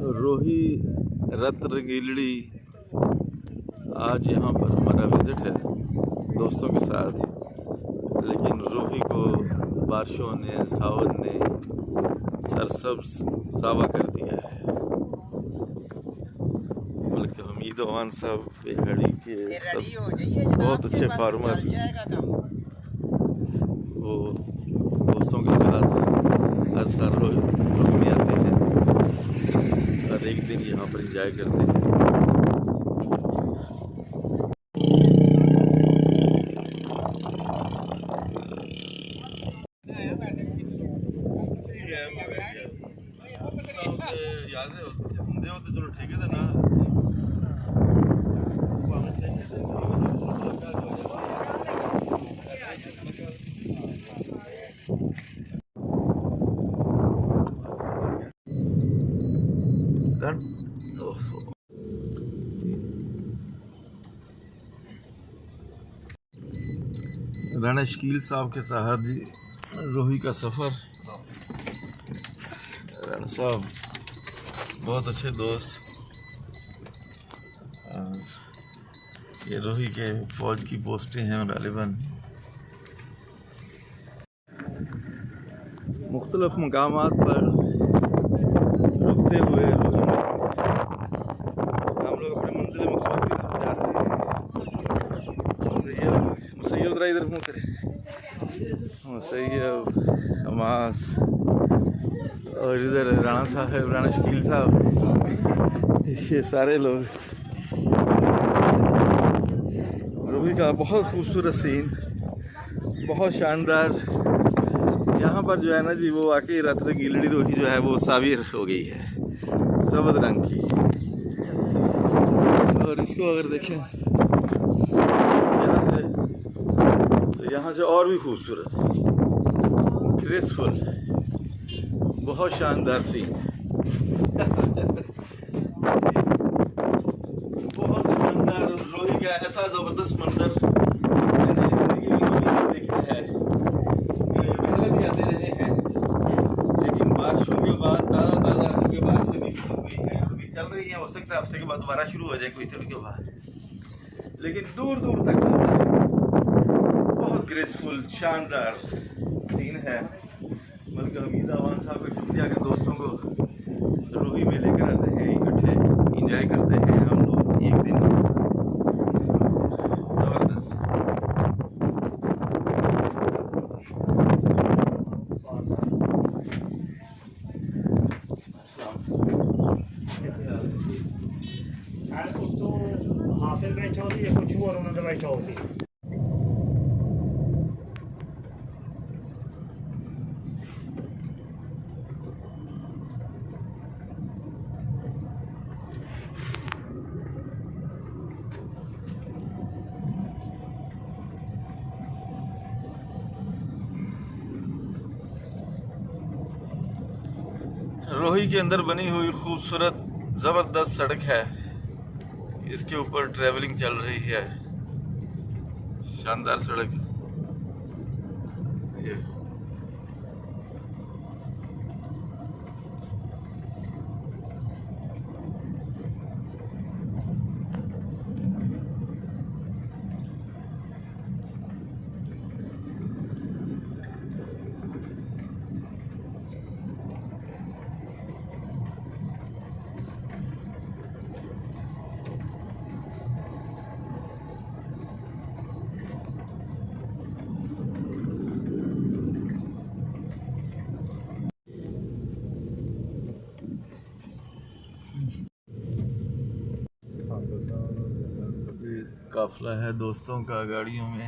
रोही रत्नगिरी आज यहाँ पर हमारा विजिट है दोस्तों के साथ, लेकिन रोही को बारिशों ने, सावन ने सरसब्ज सावा कर दिया है। बल्कि हमीद अवान साहब बेहड़ी के सब बहुत अच्छे फार्मर, वो दोस्तों के साथ हर साल रोही में आते हैं और एक दिन यहाँ पर इंजॉय करते हैं। याद है होते होते चलो ठीक है ना राणा शकील साहब के साथ रोही का सफ़र। राणा साहब बहुत अच्छे दोस्त, ये रोही के फ़ौज की पोस्टें हैं गालिबन। मुख्तलिफ मकामात पर रुकते हुए रोही में हम लोग अपने मंजिल मकसूद की तरफ जा रहे हैं। मुसैयब ज़रा इधर मुँह करें, मुसैयब, हमास और इधर राणा साहब, राणा शकील साहब, ये सारे लोग। रोही का बहुत खूबसूरत सीन, बहुत शानदार। यहाँ पर जो है ना जी, वो वाकई रत्नगिरी रोही जो है वो साबिर हो गई है, ज़बरदस्त रंग की। और इसको अगर देखें यहाँ से और भी खूबसूरत, ग्रेसफुल, बहुत शानदार सीन, बहुत शानदार। रोही का ऐसा ज़बरदस्त मंजर मैंने ज़िंदगी में कभी नहीं देखा है। पहले भी आते रहे हैं, लेकिन बारिशों के बाद ताज़ा के बाद से भी शुरू हुई है, अभी चल रही है। हो सकता है हफ्ते के बाद दोबारा शुरू हो जाए कुछ दिन के बाद, लेकिन दूर दूर तक चल रहा है। बहुत ग्रेसफुल शानदार सीन है। बल्कि हमीद अवान साहब का शुक्रिया कि दोस्तों को रोही में लेकर आते हैं, इकट्ठे इंजॉय करते हैं हम लोग एक दिन। ज़बरदस्त। हाफिल बैठा होती है, कुछ और उन्होंने बैठा होती है। रोही के अंदर बनी हुई खूबसूरत ज़बरदस्त सड़क है, इसके ऊपर ट्रैवलिंग चल रही है। शानदार सड़क ये। काफिला है दोस्तों का गाड़ियों में।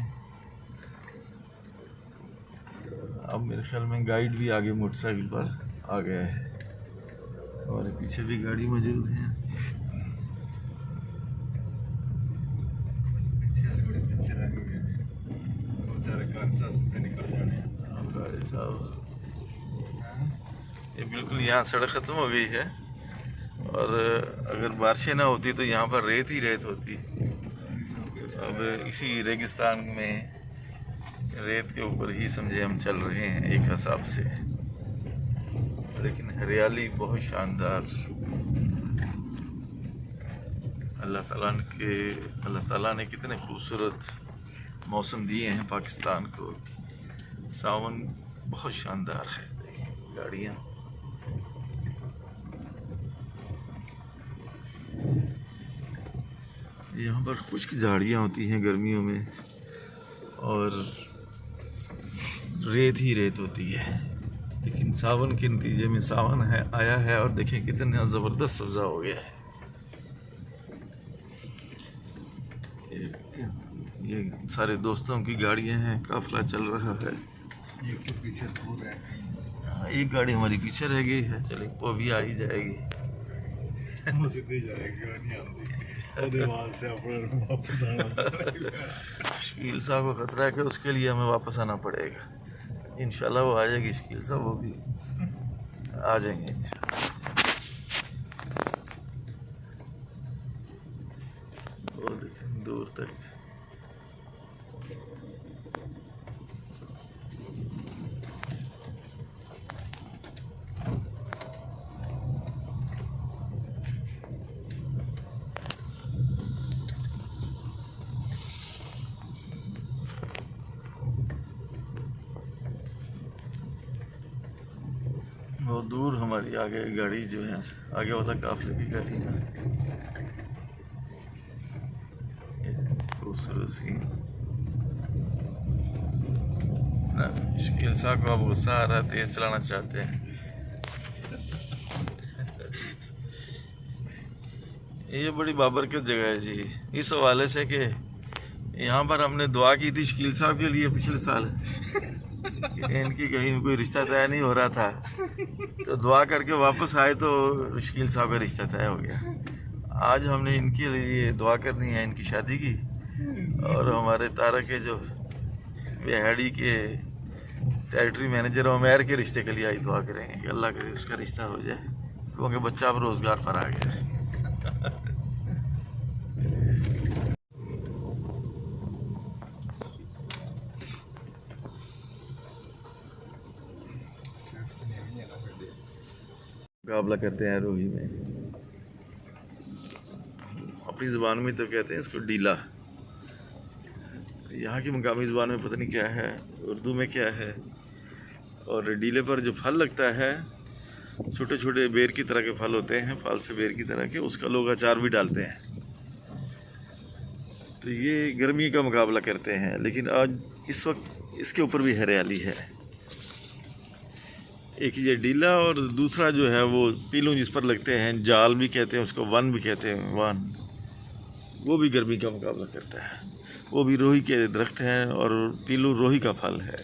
अब मेरे ख्याल में गाइड भी आगे मोटरसाइकिल पर आ गया है और पीछे भी गाड़ी मौजूद है। गाड़ी साहब, ये बिल्कुल यहाँ सड़क ख़त्म हो गई है और अगर बारिशें ना होती तो यहाँ पर रेत ही रेत होती। अब इसी रेगिस्तान में रेत के ऊपर ही समझे हम चल रहे हैं एक हिसाब से। लेकिन हरियाली बहुत शानदार। अल्लाह ताला ने कितने खूबसूरत मौसम दिए हैं पाकिस्तान को। सावन बहुत शानदार है। गाड़ियाँ यहाँ पर खुश्क झाड़ियाँ होती हैं गर्मियों में और रेत ही रेत होती है, लेकिन सावन के नतीजे में सावन आया है और देखें कितना ज़बरदस्त सब्ज़ा हो गया है। ये सारे दोस्तों की गाड़ियाँ हैं, काफिला चल रहा है। ये तो पीछे दूर है। हाँ, एक गाड़ी हमारी पीछे रह गई है, चले वो भी आ ही जाएगी। वो सीधे जाएगी, नहीं आती। ਉਹਦੇ वास्ते अपने वापस आना पड़ेगा। शकील साहब को खतरा है कि उसके लिए हमें वापस आना पड़ेगा। इंशाल्लाह वो आ जाएगी शकील साहब, वो भी आ जाएंगे इंशाल्लाह। वो देखें दूर तक बहुत दूर हमारी आगे गाड़ी जो है, आगे वाला काफिले की गाड़ी है। खूबसूरत सी शकील साहब को अब गुस्सा आ रहा है, तेज चलाना चाहते हैं। ये बड़ी बाबरकत जगह है जी, इस हवाले से कि यहाँ पर हमने दुआ की थी शकील साहब के लिए पिछले साल। इनकी कहीं कोई रिश्ता तय नहीं हो रहा था, तो दुआ करके वापस आए तो शकील साहब का रिश्ता तय हो गया। आज हमने इनके लिए दुआ करनी है, इनकी शादी की, और हमारे तारा के जो बिहाड़ी के टेरिटरी मैनेजर उमैर के रिश्ते के लिए आई दुआ करेंगे कि अल्लाह करे उसका रिश्ता हो जाए, क्योंकि बच्चा अब रोज़गार पर आ गया है। मुकाबला करते हैं रोही में। अपनी ज़ुबान में तो कहते हैं इसको डीला, यहाँ की मुकामी ज़ुबान में पता नहीं क्या है, उर्दू में क्या है। और डीले पर जो फल लगता है, छोटे छोटे बेर की तरह के फल होते हैं, फल से बेर की तरह के, उसका लोग अचार भी डालते हैं। तो ये गर्मी का मुकाबला करते हैं, लेकिन आज इस वक्त इसके ऊपर भी हरियाली है। एक ये डीला और दूसरा जो है वो पीलू, जिस पर लगते हैं, जाल भी कहते हैं उसको, वन भी कहते हैं, वन, वो भी गर्मी का मुकाबला करता है। वो भी रोही के दरख्त हैं और पीलू रोही का फल है।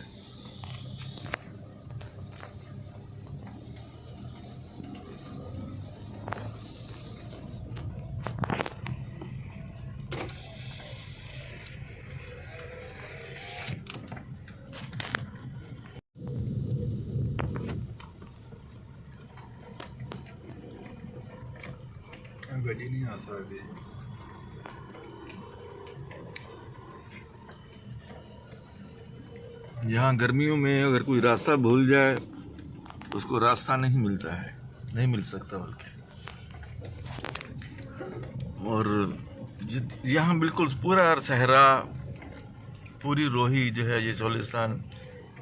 गड्डी नहीं आ सकती। यहाँ गर्मियों में अगर कोई रास्ता भूल जाए तो उसको रास्ता नहीं मिलता है, नहीं मिल सकता बल्कि। और यहाँ बिल्कुल पूरा सहरा, पूरी रोही जो है, ये चोलिस्तान,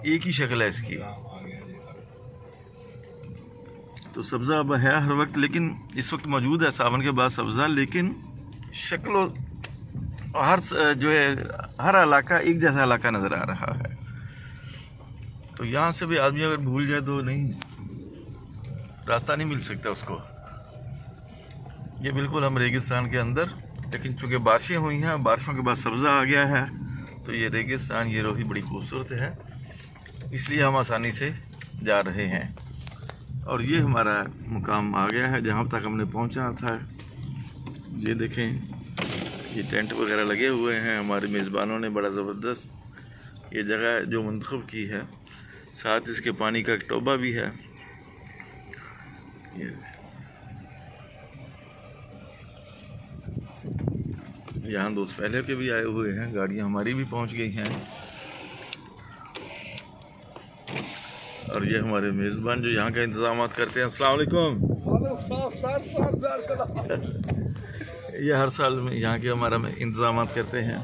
एक ही शक्ल है इसकी। तो सब्ज़ा अब है हर वक्त, लेकिन इस वक्त मौजूद है सावन के बाद सब्ज़ा, लेकिन शक्ल हर जो है, हर इलाका एक जैसा इलाका नज़र आ रहा है। तो यहाँ से भी आदमी अगर भूल जाए तो नहीं, रास्ता नहीं मिल सकता उसको। ये बिल्कुल हम रेगिस्तान के अंदर, लेकिन चूँकि बारिशें हुई हैं, बारिशों के बाद सब्ज़ा आ गया है, तो ये रेगिस्तान, ये रोही बड़ी खूबसूरत है, इसलिए हम आसानी से जा रहे हैं। और ये हमारा मुकाम आ गया है जहाँ तक हमने पहुँचना था। ये देखें, ये टेंट वगैरह लगे हुए हैं, हमारे मेज़बानों ने बड़ा ज़बरदस्त ये जगह जो मुंतखब की है। साथ इसके पानी का एक टोबा भी है। यहाँ दोस्त पहले के भी आए हुए हैं, गाड़ियाँ हमारी भी पहुँच गई हैं। और ये हमारे मेज़बान जो यहाँ का इंतजाम करते हैं। अस्सलाम वालेकुम। ये हर साल में यहाँ के हमारा इंतजाम करते हैं।